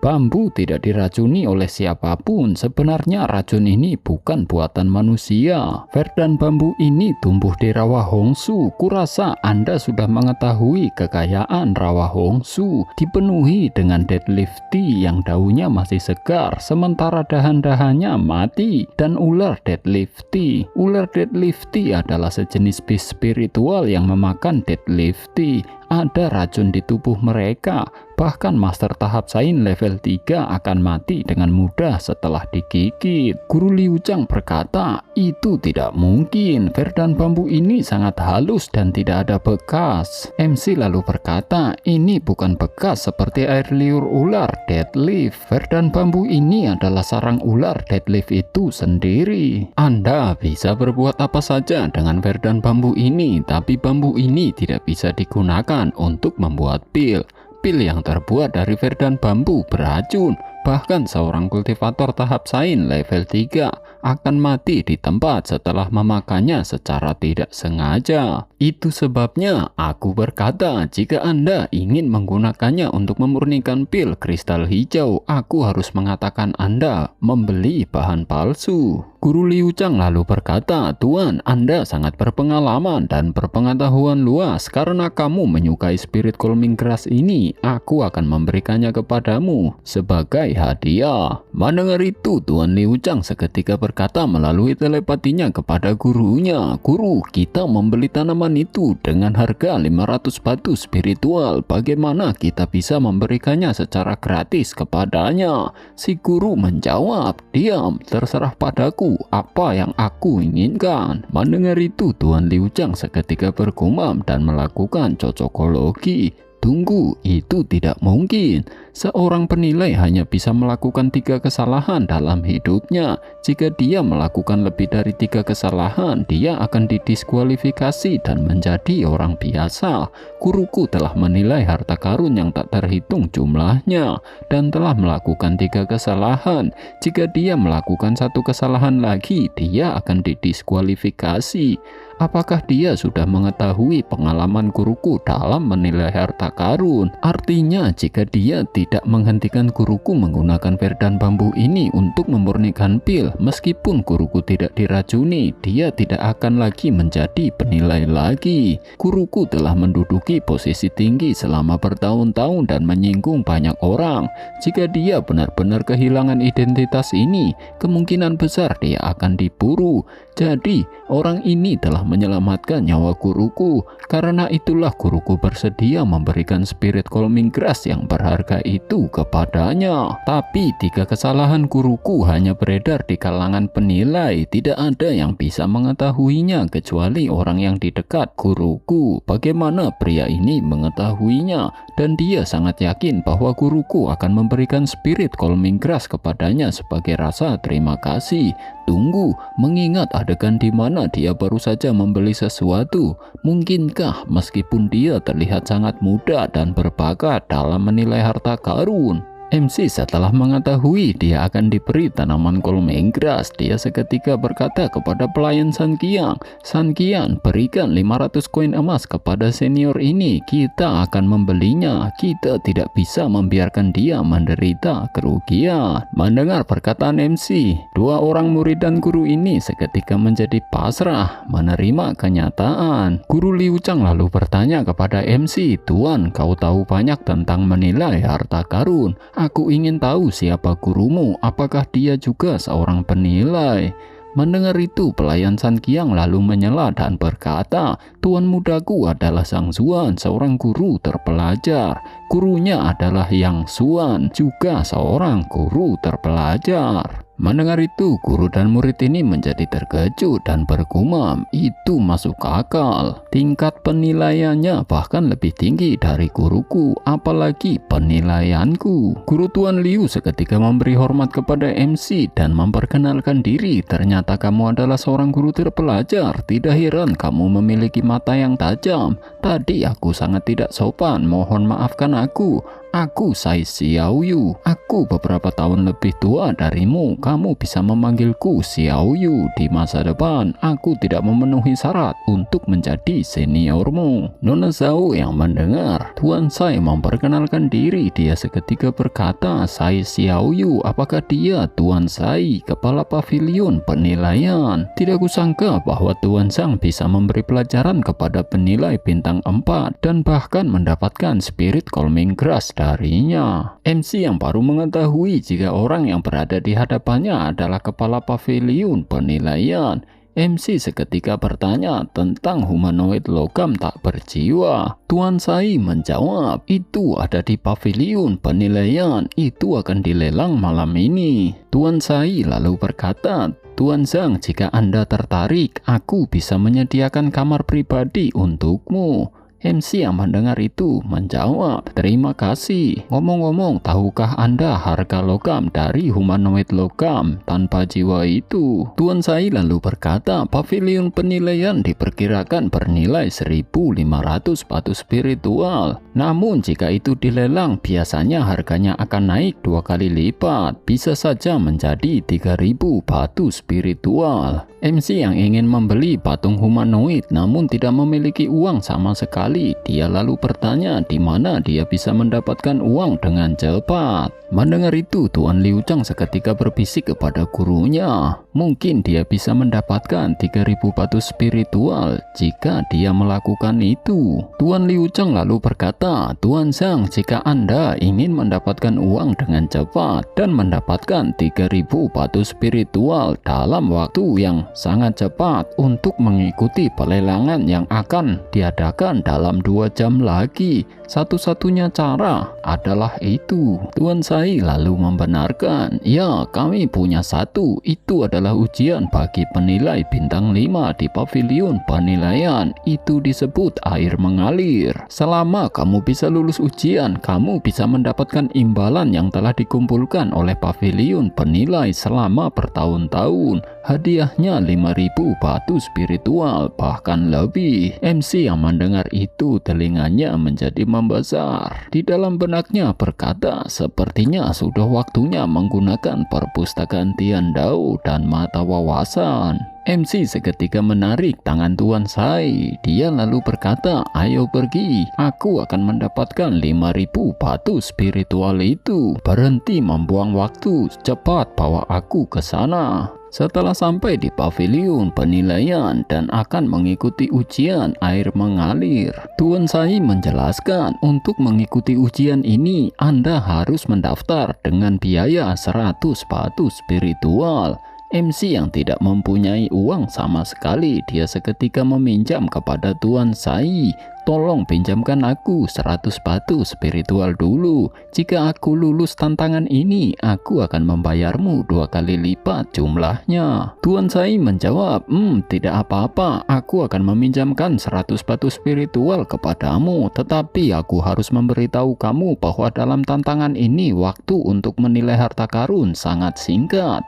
S1: Bambu tidak diracuni oleh siapapun. Sebenarnya racun ini bukan buatan manusia. Verdan bambu ini tumbuh di rawa Hongsu. Kurasa Anda sudah mengetahui kekayaan rawa Hongsu. Dipenuhi dengan deadleaf tea yang daunnya masih segar, sementara dahan-dahannya mati. Dan ular deadleaf tea. Ular deadleaf tea adalah sejenis bis spiritual yang memakan deadleaf tea. Ada racun di tubuh mereka. Bahkan master tahap sains level 3 akan mati dengan mudah setelah digigit. Guru Liu Chang berkata, itu tidak mungkin. Verdan bambu ini sangat halus dan tidak ada bekas. MC lalu berkata, ini bukan bekas seperti air liur ular deadleaf. Verdan bambu ini adalah sarang ular deadleaf itu sendiri. Anda bisa berbuat apa saja dengan Verdan bambu ini, tapi bambu ini tidak bisa digunakan untuk membuat pil. Pil yang terbuat dari Verdan bambu beracun. Bahkan seorang kultivator tahap sains level 3 akan mati di tempat setelah memakannya secara tidak sengaja. Itu sebabnya aku berkata, jika Anda ingin menggunakannya untuk memurnikan pil kristal hijau, aku harus mengatakan Anda membeli bahan palsu. Guru Liu Chang lalu berkata, Tuan, Anda sangat berpengalaman dan berpengetahuan luas. Karena kamu menyukai spirit calming grass ini, aku akan memberikannya kepadamu sebagai sebagai hadiah. Mendengar itu, Tuan Liu Chang seketika berkata melalui telepatinya kepada gurunya, "Guru, kita membeli tanaman itu dengan harga 500 batu spiritual. Bagaimana kita bisa memberikannya secara gratis kepadanya?" Si guru menjawab, "Diam, terserah padaku apa yang aku inginkan." Mendengar itu, Tuan Liu Chang seketika bergumam dan melakukan cocokologi. Tunggu, itu tidak mungkin. Seorang penilai hanya bisa melakukan 3 kesalahan dalam hidupnya. Jika dia melakukan lebih dari 3 kesalahan, dia akan didiskualifikasi dan menjadi orang biasa. Guruku telah menilai harta karun yang tak terhitung jumlahnya dan telah melakukan 3 kesalahan. Jika dia melakukan 1 kesalahan lagi, dia akan didiskualifikasi. Apakah dia sudah mengetahui pengalaman guruku dalam menilai harta karun? Artinya jika dia tidak menghentikan guruku menggunakan perdan bambu ini untuk memurnikan pil, meskipun guruku tidak diracuni, dia tidak akan lagi menjadi penilai lagi. Guruku telah menduduki posisi tinggi selama bertahun-tahun dan menyinggung banyak orang. Jika dia benar-benar kehilangan identitas ini, kemungkinan besar dia akan diburu. Jadi, orang ini telah menyelamatkan nyawa guruku. Karena itulah guruku bersedia memberikan spirit calming grass yang berharga itu kepadanya. Tapi 3 kesalahan guruku hanya beredar di kalangan penilai. Tidak ada yang bisa mengetahuinya kecuali orang yang di dekat guruku. Bagaimana pria ini mengetahuinya? Dan dia sangat yakin bahwa guruku akan memberikan spirit calming grass kepadanya sebagai rasa terima kasih. Tunggu, mengingat adegan di mana dia baru saja membeli sesuatu. Mungkinkah meskipun dia terlihat sangat muda dan berbakat dalam menilai harta karun, MC setelah mengetahui dia akan diberi tanaman calming grass, dia seketika berkata kepada pelayan San Qian, "San Qian, berikan 500 koin emas kepada senior ini, kita akan membelinya. Kita tidak bisa membiarkan dia menderita kerugian." Mendengar perkataan MC, 2 orang murid dan guru ini seketika menjadi pasrah menerima kenyataan. Guru Liu Chang lalu bertanya kepada MC, "Tuan, kau tahu banyak tentang menilai harta karun. Aku ingin tahu siapa gurumu, apakah dia juga seorang penilai?" Mendengar itu, pelayan San Qian lalu menyela dan berkata, "Tuan mudaku adalah Sang Xuan, seorang guru terpelajar. Gurunya adalah Yang Xuan, juga seorang guru terpelajar." Mendengar itu, guru dan murid ini menjadi terkejut dan bergumam, "Itu masuk akal. Tingkat penilaiannya bahkan lebih tinggi dari guruku, apalagi penilaianku." Guru Tuan Liu seketika memberi hormat kepada MC dan memperkenalkan diri. "Ternyata kamu adalah seorang guru terpelajar. Tidak heran kamu memiliki mata yang tajam. Tadi aku sangat tidak sopan, mohon maafkan aku. Aku Sai Xiaoyu. Aku beberapa tahun lebih tua darimu. Kamu bisa memanggilku Xiaoyu. Di masa depan, aku tidak memenuhi syarat untuk menjadi seniormu." Nona Zhao yang mendengar Tuan Sai memperkenalkan diri, dia seketika berkata, "Sai Xiaoyu, apakah dia Tuan Sai, kepala pavilion penilaian? Tidak kusangka bahwa Tuan Zhang bisa memberi pelajaran kepada penilai bintang 4 dan bahkan mendapatkan spirit calming grass darinya." MC yang baru mengetahui jika orang yang berada di hadapannya adalah kepala pavilion penilaian. MC seketika bertanya tentang humanoid logam tak berjiwa. Tuan Sai menjawab, "Itu ada di pavilion penilaian, itu akan dilelang malam ini." Tuan Sai lalu berkata, "Tuan Zhang, jika Anda tertarik, aku bisa menyediakan kamar pribadi untukmu." MC yang mendengar itu menjawab, "Terima kasih. Ngomong-ngomong, tahukah Anda harga logam dari humanoid logam tanpa jiwa itu?" Tuan Sai lalu berkata, "Pavilion penilaian diperkirakan bernilai 1.500 batu spiritual. Namun jika itu dilelang, biasanya harganya akan naik 2 kali lipat. Bisa saja menjadi 3.000 batu spiritual." MC yang ingin membeli patung humanoid namun tidak memiliki uang sama sekali, dia lalu bertanya di mana dia bisa mendapatkan uang dengan cepat. Mendengar itu, Tuan Liu Chang seketika berbisik kepada gurunya, Mungkin dia bisa mendapatkan 3000 batu spiritual jika dia melakukan itu. Tuan Liu Chang lalu berkata, Tuan Zhang, jika Anda ingin mendapatkan uang dengan cepat dan mendapatkan 3000 batu spiritual dalam waktu yang sangat cepat untuk mengikuti pelelangan yang akan diadakan dalam 2 jam lagi, satu-satunya cara adalah itu. Tuan Sai lalu membenarkan, ya, kami punya satu, itu adalah ujian bagi penilai bintang 5 di pavilion penilaian. Itu disebut air mengalir. Selama kamu bisa lulus ujian, kamu bisa mendapatkan imbalan yang telah dikumpulkan oleh pavilion penilai selama bertahun-tahun. Hadiahnya 5000 batu spiritual, bahkan lebih. MC yang mendengar itu telinganya menjadi membesar. Di dalam benaknya berkata, sepertinya sudah waktunya menggunakan perpustakaan Tian Dao dan mata wawasan. MC seketika menarik tangan Tuan Sai. Dia lalu berkata, ayo pergi, aku akan mendapatkan 5000 batu spiritual itu. Berhenti membuang waktu, cepat bawa aku ke sana. Setelah sampai di pavilion penilaian dan akan mengikuti ujian air mengalir, Tuan Sai menjelaskan, untuk mengikuti ujian ini Anda harus mendaftar dengan biaya 100 batu spiritual. MC yang tidak mempunyai uang sama sekali, dia seketika meminjam kepada Tuan Sai. Tolong pinjamkan aku 100 batu spiritual dulu. Jika aku lulus tantangan ini, aku akan membayarmu 2 kali lipat jumlahnya. Tuan Sai menjawab, tidak apa-apa, aku akan meminjamkan 100 batu spiritual kepadamu. Tetapi aku harus memberitahu kamu bahwa dalam tantangan ini waktu untuk menilai harta karun sangat singkat.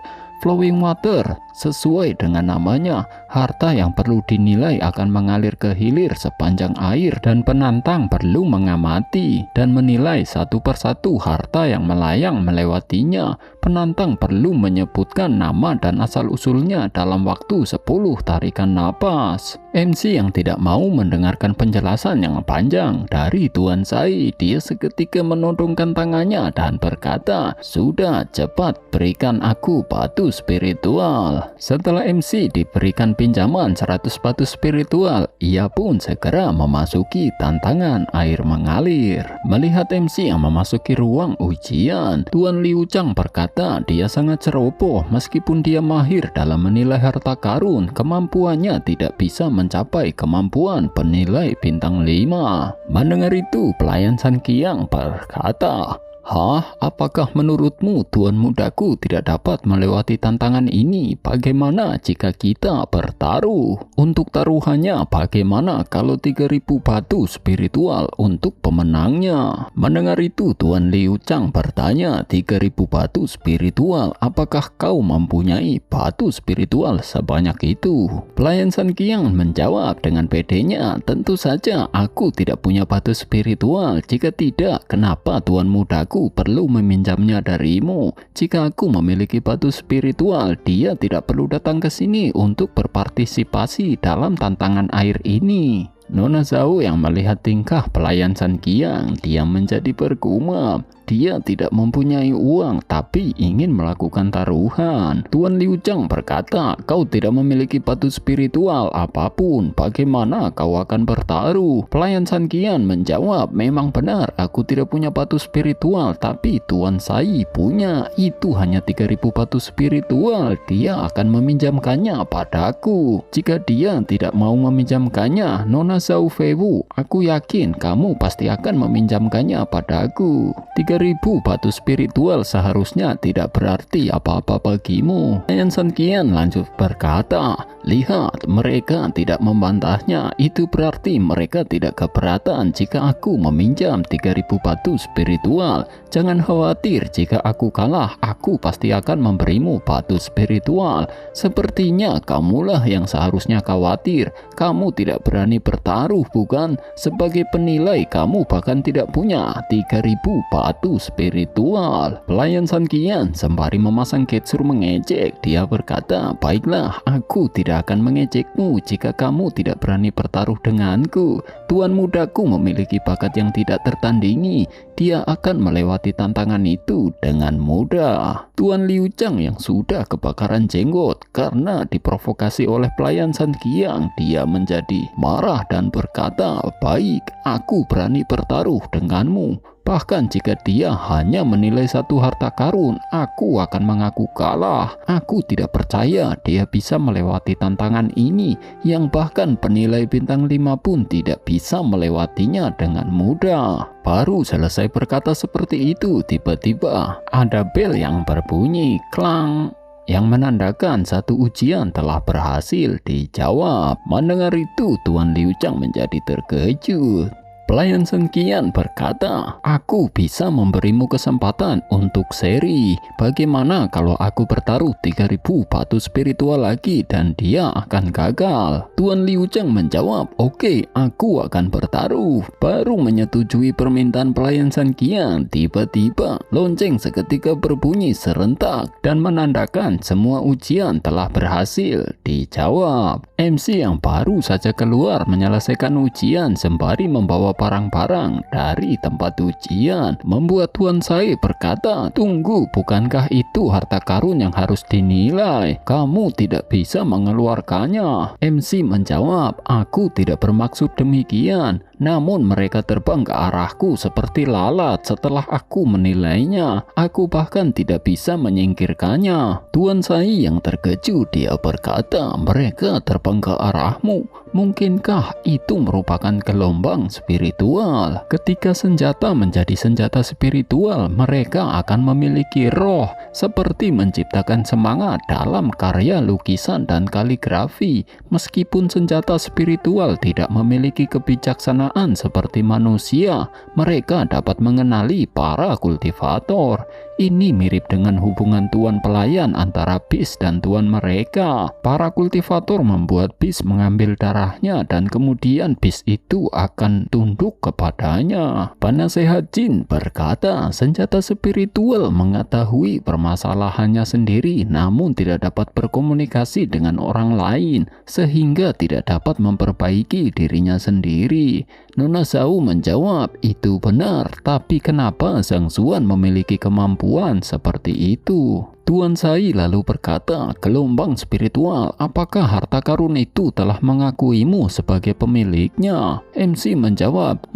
S1: Flowing water, sesuai dengan namanya, harta yang perlu dinilai akan mengalir ke hilir sepanjang air dan penantang perlu mengamati dan menilai satu persatu harta yang melayang melewatinya. Penantang perlu menyebutkan nama dan asal-usulnya dalam waktu 10 tarikan napas. MC yang tidak mau mendengarkan penjelasan yang panjang dari Tuan Sai, dia seketika menodongkan tangannya dan berkata, sudah, cepat berikan aku batu spiritual. Setelah MC diberikan pinjaman 100 batu spiritual, ia pun segera memasuki tantangan air mengalir. Melihat MC yang memasuki ruang ujian, Tuan Liu Chang berkata, dia sangat ceroboh. Meskipun dia mahir dalam menilai harta karun, kemampuannya tidak bisa mencapai kemampuan penilai bintang 5. Mendengar itu, pelayan San Qiang berkata, hah? Apakah menurutmu Tuan mudaku tidak dapat melewati tantangan ini? Bagaimana jika kita bertaruh? Untuk taruhannya bagaimana kalau 3000 batu spiritual untuk pemenangnya? Mendengar itu, Tuan Liu Chang bertanya, 3000 batu spiritual, apakah kau mempunyai batu spiritual sebanyak itu? Pelayan San Qiang menjawab dengan pedenya, tentu saja aku tidak punya batu spiritual. Jika tidak, kenapa Tuan mudaku perlu meminjamnya darimu? Jika aku memiliki batu spiritual, dia tidak perlu datang ke sini untuk berpartisipasi dalam tantangan air ini. Nona Zhao yang melihat tingkah pelayan San Qiang, dia menjadi bergumam. Dia tidak mempunyai uang tapi ingin melakukan taruhan. Tuan Liu Chang berkata, kau tidak memiliki batu spiritual apapun, bagaimana kau akan bertaruh? Pelayan San Qiang menjawab, memang benar aku tidak punya batu spiritual, tapi Tuan Sai punya. Itu hanya 3000 batu spiritual, dia akan meminjamkannya padaku. Jika dia tidak mau meminjamkannya, Nona Zhao Feiwu, aku yakin kamu pasti akan meminjamkannya padaku. 3000 batu spiritual seharusnya tidak berarti apa-apa bagimu. Pelayan San Qiang lanjut berkata, lihat, mereka tidak membantahnya. Itu berarti mereka tidak keberatan jika aku meminjam 3000 batu spiritual. Jangan khawatir, jika aku kalah, aku pasti akan memberimu batu spiritual. Sepertinya kamulah yang seharusnya khawatir. Kamu tidak berani bertaruh, bukan? Sebagai penilai, kamu bahkan tidak punya 3000 batu spiritual. Pelayan San Qiang sembari memasang ketsur mengejek. Dia berkata, baiklah, aku tidak tidak akan mengejekmu jika kamu tidak berani bertaruh denganku. Tuan mudaku memiliki bakat yang tidak tertandingi. Dia akan melewati tantangan itu dengan mudah. Tuan Liu Chang yang sudah kebakaran jenggot karena diprovokasi oleh pelayan San Qiang, dia menjadi marah dan berkata, "Baik, aku berani bertaruh denganmu. Bahkan jika dia hanya menilai satu harta karun, aku akan mengaku kalah. Aku tidak percaya dia bisa melewati tantangan ini, yang bahkan penilai bintang 5 pun tidak bisa melewatinya dengan mudah." Baru selesai berkata seperti itu, tiba-tiba ada bel yang berbunyi klang, yang menandakan satu ujian telah berhasil dijawab. Mendengar itu, Tuan Liu Chang menjadi terkejut. Pelayan San Qiang berkata, "Aku bisa memberimu kesempatan untuk seri. Bagaimana kalau aku bertaruh 3000 batu spiritual lagi dan dia akan gagal?" Tuan Liu Chang menjawab, "Oke, aku akan bertaruh." Baru menyetujui permintaan pelayan San Qiang, tiba-tiba lonceng seketika berbunyi serentak dan menandakan semua ujian telah berhasil dijawab. MC yang baru saja keluar menyelesaikan ujian sembari membawa barang-barang dari tempat ujian membuat Tuan Sai berkata, "Tunggu, bukankah itu harta karun yang harus dinilai? Kamu tidak bisa mengeluarkannya." MC menjawab, "Aku tidak bermaksud demikian. Namun mereka terbang ke arahku seperti lalat setelah aku menilainya. Aku bahkan tidak bisa menyingkirkannya." Tuan Sai yang terkejut, dia berkata, "Mereka terbang ke arahmu. Mungkinkah itu merupakan gelombang spiritual? Ketika senjata menjadi senjata spiritual, mereka akan memiliki roh, seperti menciptakan semangat dalam karya lukisan dan kaligrafi. Meskipun senjata spiritual tidak memiliki kebijaksanaan seperti manusia, mereka dapat mengenali para kultivator. Ini mirip dengan hubungan tuan pelayan antara bis dan tuan mereka. Para kultivator membuat bis mengambil darahnya dan kemudian bis itu akan tunduk kepadanya." Penasehat jin berkata, "Senjata spiritual mengetahui permasalahannya sendiri namun tidak dapat berkomunikasi dengan orang lain sehingga tidak dapat memperbaiki dirinya sendiri." Nona Zhao menjawab, "Itu benar, tapi kenapa Zhang Zuan memiliki kemampuan seperti itu?" Tuan Sai lalu berkata, "Gelombang spiritual, apakah harta karun itu telah mengakuimu sebagai pemiliknya?" MC menjawab,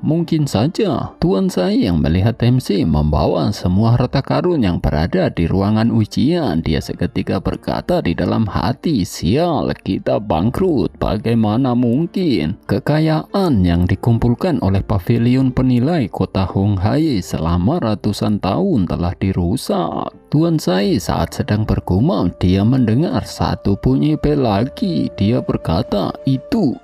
S1: mungkin saja." Tuan Sai yang melihat MC membawa semua harta karun yang berada di ruangan ujian, dia seketika berkata di dalam hati, "Sial, kita bangkrut. Bagaimana mungkin? Kekayaan yang dikumpulkan oleh pavilion penilai kota Honghai selama ratusan tahun telah dirusak." Tuan Sai saat sedang bergumam, dia mendengar satu bunyi bel lagi. Dia berkata, itu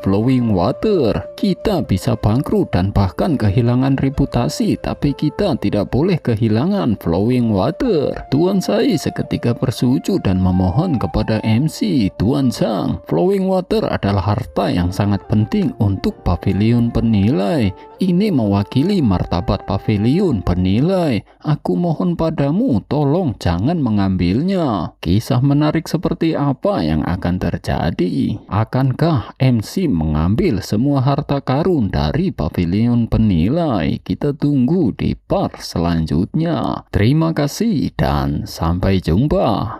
S1: flowing water. Kita bisa bangkrut dan bahkan kehilangan reputasi, tapi kita tidak boleh kehilangan flowing water. Tuan Sai seketika bersujud dan memohon kepada MC, "Tuan Zhang, flowing water adalah harta yang sangat penting untuk pavilion penilai. Ini mewakili martabat pavilion penilai. Aku mohon padamu, tolong jangan mengambilnya." Kisah menarik seperti apa yang akan terjadi? Akankah MC mengambil semua harta karun dari pavilion penilai? Kita tunggu di part selanjutnya. Terima kasih dan sampai jumpa.